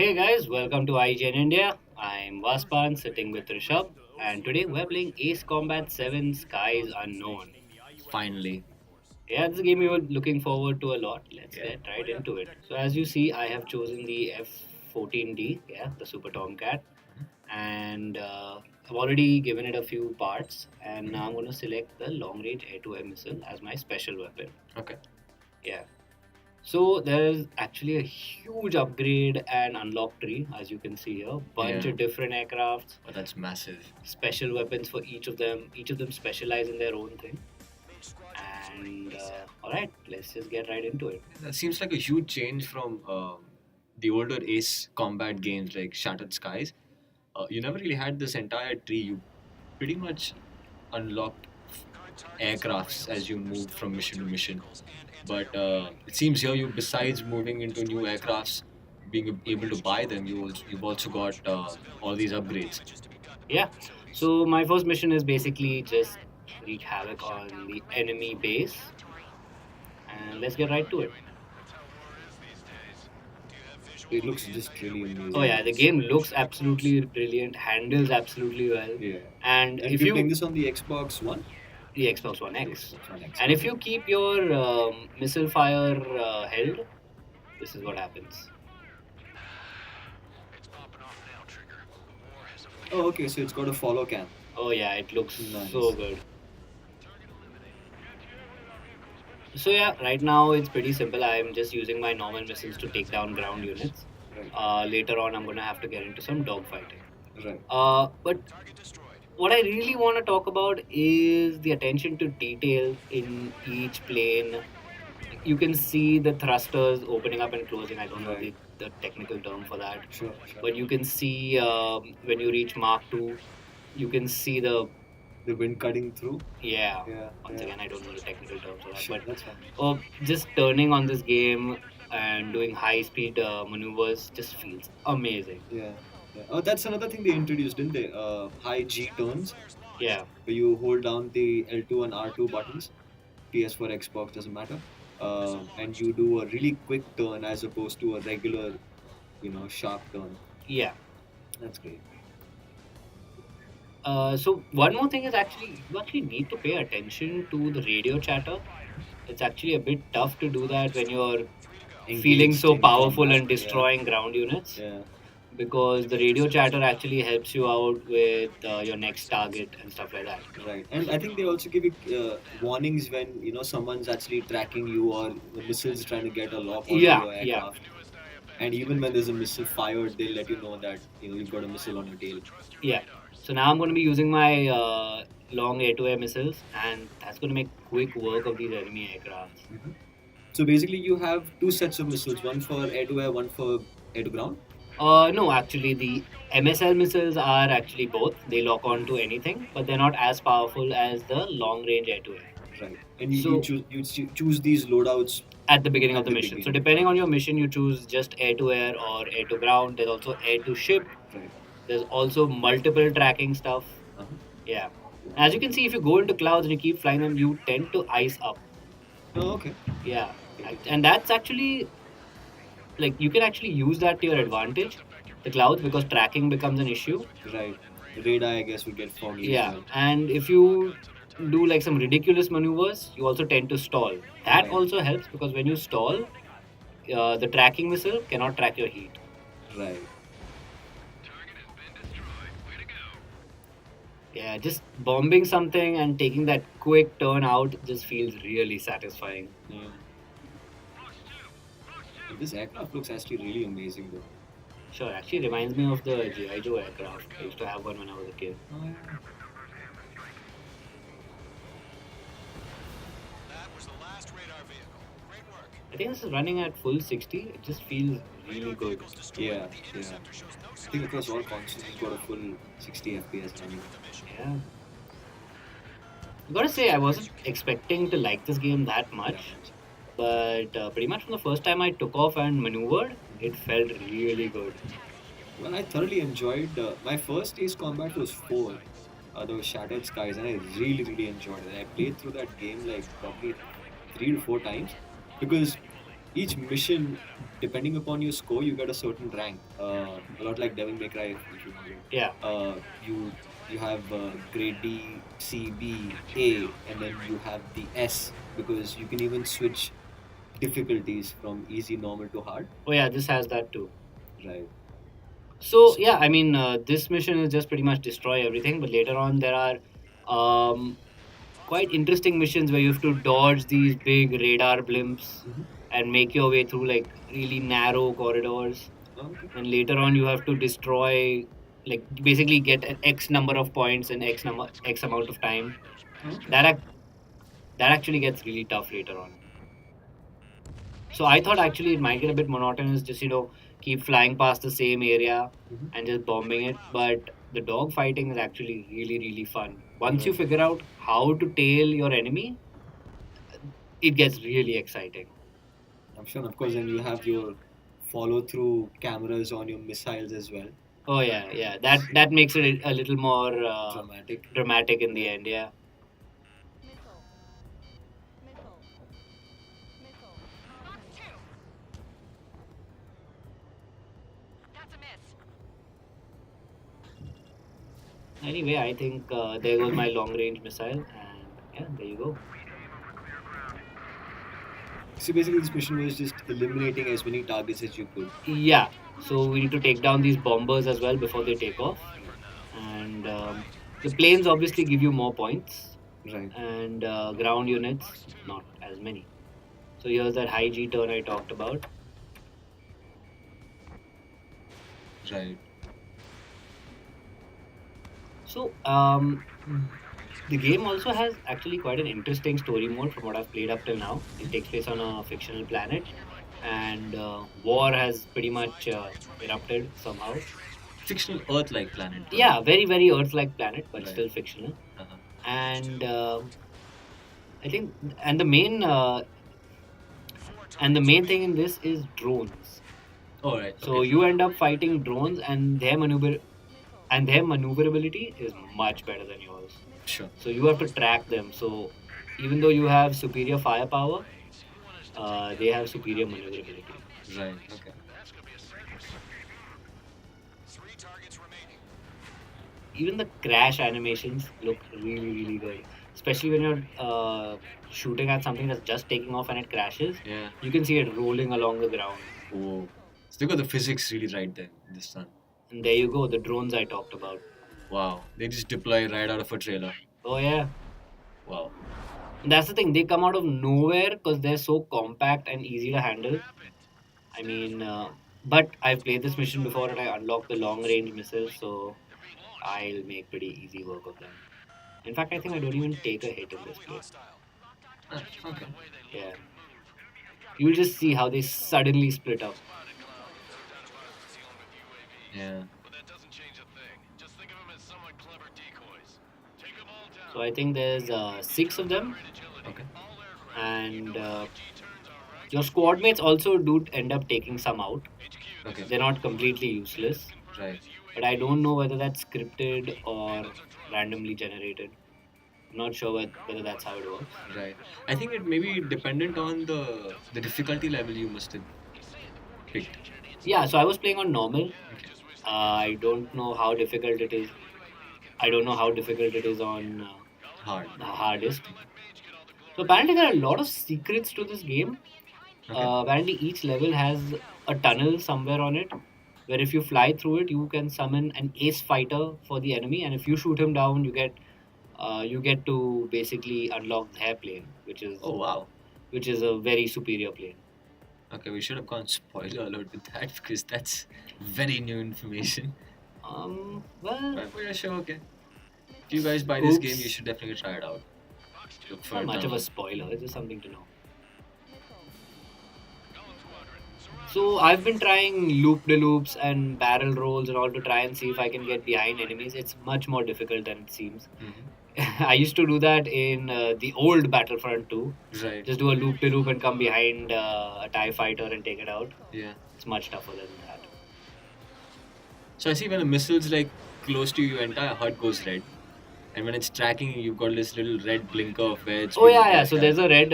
Hey guys, welcome to IGN India. I'm Vaspan sitting with Rishabh, and today we're playing Ace Combat 7 Skies Unknown. Finally. Yeah, it's a game we were looking forward to a lot. Let's get right into it. So, as you see, I have chosen the F14D, the Super Tomcat, and I've already given it a few parts, and now I'm going to select the long range air to air missile as my special weapon. Okay. Yeah. So there's actually a huge upgrade and unlock tree, as you can see here. Bunch Yeah. of different aircrafts, Oh, that's massive. special weapons for each of them. Each of them specialize in their own thing. And all right, let's just get right into it. That seems like a huge change from the older Ace combat games like Shattered Skies. You never really had this entire tree. You pretty much unlocked aircrafts as you moved from mission to mission. But it seems here, you besides moving into new aircrafts, being able to buy them, you've also got all these upgrades. Yeah. So my first mission is basically just wreak havoc on the enemy base, and let's get right to it. It looks just really amazing. Oh yeah, the game looks absolutely brilliant, handles absolutely well. Yeah. And And if you're you playing this on the Xbox One? the Xbox One X. Xbox One X. And if you keep your missile fire held, this is what happens. Oh, okay. So it's got a follow cam. Oh yeah, it looks Nice. so good. So yeah, right now it's pretty simple. I'm just using my normal missiles to take down ground units. Right. Later on, I'm gonna have to get into some dogfighting. Right. But what I really want to talk about is the attention to detail in each plane. You can see the thrusters opening up and closing. I don't know the technical term for that. Sure. But you can see when you reach Mark 2, you can see the wind cutting through. yeah. Yeah. Once again, I don't know the technical term for that, Sure, but that's fine. just turning on this game and doing high speed maneuvers just feels amazing. Yeah. Yeah. Oh, that's another thing they introduced, didn't they? High G turns, Yeah, where you hold down the L2 and R2 buttons. PS4, Xbox doesn't matter. And you do a really quick turn as opposed to a regular, sharp turn. yeah. That's great. So one more thing is actually you actually need to pay attention to the radio chatter. It's actually a bit tough to do that when you're feeling Engaged so in powerful combat, and destroying ground units. Yeah. Because the radio chatter actually helps you out with your next target and stuff like that. Right, and I think they also give you warnings when someone's actually tracking you or the missile's trying to get a lock onto Yeah, your yeah. aircraft. And even when there's a missile fired, they'll let you know that you've got a missile on your tail. Yeah. So now I'm going to be using my long air-to-air missiles, and that's going to make quick work of these enemy aircrafts. So basically, you have two sets of missiles: one for air to air, one for air to ground. No, actually, the MSL missiles are actually both. They lock on to anything, but they're not as powerful as the long-range air-to-air. Right, and you, So- choose these loadouts. At the beginning At of the the mission. So beginning. depending on your mission, you choose just air-to-air or air-to-ground. There's also air-to-ship. Right. There's also multiple tracking stuff. Uh-huh. Yeah. As you can see, if you go into clouds and you keep flying them, you tend to ice up. Oh, okay. Yeah. And that's actually, like, you can actually use that to your advantage, the clouds, because tracking becomes an issue. Right. The radar, I guess, would get foggy. Yeah. As well. And if you do like some ridiculous maneuvers, you also tend to stall. That Right. also helps because when you stall, the tracking missile cannot track your heat. Right. Yeah, just bombing something and taking that quick turn out just feels really satisfying. Yeah. And this aircraft looks actually really amazing, though. Sure, actually reminds me of the G.I. Joe aircraft. I used to have one when I was a kid. Oh, yeah. I think this is running at full 60. It just feels really good. Yeah. Yeah. I think across all consoles, it's got a full 60 FPS running. Yeah. I gotta say, I wasn't expecting to like this game that much, but pretty much from the first time I took off and maneuvered, it felt really good. Well, I thoroughly enjoyed my first Ace Combat was 4, those Shattered Skies, and I really, really enjoyed it. I played through that game like probably 3 to 4 times because each mission, depending upon your score, you get a certain rank. A lot like Devil May Cry, if you know. Yeah. You have grade D, C, B, A, and then you have the S because you can even switch difficulties from easy, normal to hard. Oh yeah, this has that too. Right. So yeah, I mean, this mission is just pretty much destroy everything. But later on, there are quite interesting missions where you have to dodge these big radar blimps Mhm. and make your way through like really narrow corridors. Okay. And later on, you have to destroy, like basically get an X number of points in X amount of time. Okay. That actually gets really tough later on. So I thought actually it might get a bit monotonous, just keep flying past the same area Mhm. and just bombing it. But the dog fighting is actually really really fun. Once you Right. figure out how to tail your enemy, it gets really exciting. I'm sure, of course, and you have your follow through cameras on your missiles as well. Oh yeah, yeah. That makes it a little more Dramatic. dramatic in the end. Yeah. Anyway, I think there goes my long range missile, and yeah, there you go. So basically, this mission was just eliminating as many targets as you could. Yeah. So we need to take down these bombers as well before they take off, and the planes obviously give you more points, Right. and ground units not as many. So here's that high G turn I talked about. Right. So the game also has actually quite an interesting story mode from what I've played up till now. It takes place on a fictional planet, and war has pretty much erupted somehow. Fictional Earth-like planet. Yeah, very very Earth-like planet, but Right. still fictional. Uh-huh. And I think, and the main thing in this is drones. All right. So Okay. you end up fighting drones, and their maneuverability is much better than yours. Sure. So you have to track them. So even though you have superior firepower, they have superior maneuverability. Right. Okay. Even the crash animations look really really good, especially when you're shooting at something that's just taking off and it crashes. Yeah. You can see it rolling along the ground. Oh. So they got the physics really right there in this one. And there you go, the drones I talked about. Wow. They just deploy right out of a trailer. Oh yeah. Wow. And that's the thing, they come out of nowhere because they're so compact and easy to handle. I mean, but I've played this mission before and I unlocked the long range missiles, so I'll make pretty easy work of them. In fact, I think I don't even take a hit in this play. Ah, okay. Yeah. You'll just see how they suddenly split up. Yeah. So I think there's six of them, Okay. and your squad mates also do end up taking some out. Okay. They're not completely useless, Right. but I don't know whether that's scripted or randomly generated. I'm not sure whether that's how it works. Right. I think it may be dependent on the difficulty level you must have picked. Yeah, so I was playing on normal. I don't know how difficult it is. I don't know how difficult it is on Hard. the hardest. So apparently there are a lot of secrets to this game. Okay. Apparently each level has a tunnel somewhere on it, where if you fly through it, you can summon an ace fighter for the enemy, and if you shoot him down, you get to basically unlock their plane, Oh wow. which is a very superior plane. Okay, we should have gone spoiler alert with that because that's very new information. Well, But yeah, sure, okay. If you guys buy this Oops. game, you should definitely try it out. Look for not it much of a download. spoiler. It's just something to know. So I've been trying loop de loops and barrel rolls and all to try and see if I can get behind enemies. It's much more difficult than it seems. Mhm. I used to do that in the old Battlefront 2. Right. Just do a loop de loop and come behind a TIE fighter and take it out. Yeah. It's much tougher than that. So I see when a missile's like close to you, your entire HUD goes red. And when it's tracking you, you've got this little red blinker of where it's Oh being yeah, yeah. So attacked. there's a red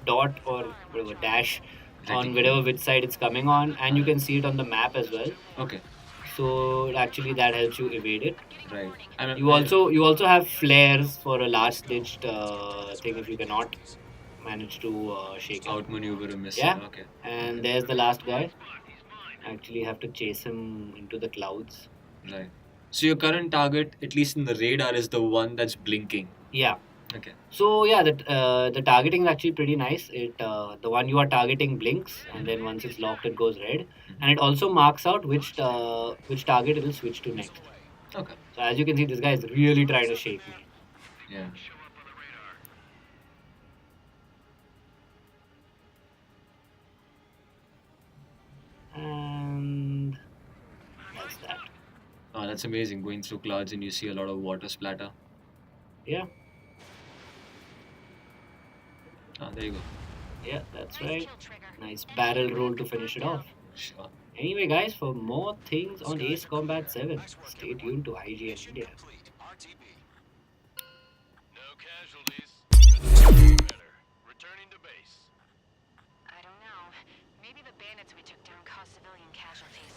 dot or whatever dash on Reticule. whatever which side it's coming on, and you can see it on the map as well. Okay. So actually, that helps you evade it. Right. I mean, You also have flares for a last ditched thing if you cannot manage to shake it. outmaneuver a missile. Yeah, Okay. and Okay. there's the last guy. Actually, have to chase him into the clouds. Right. So your current target, at least in the radar, is the one that's blinking. Yeah. Okay. So yeah, the targeting is actually pretty nice. It the one you are targeting blinks, and then once it's locked, it goes red, and it also marks out which target it will switch to next. Okay. So as you can see, this guy is really trying to shake me. Yeah. And that's that. Oh, that's amazing. Going through clouds and you see a lot of water splatter. Yeah, Ah, there you go. yeah, that's right. Nice barrel roll to finish it off. Sure. Anyway, guys, for more things on Ace Combat 7, stay tuned to IGN India. I don't know. Maybe the bandits we took down caused civilian casualties.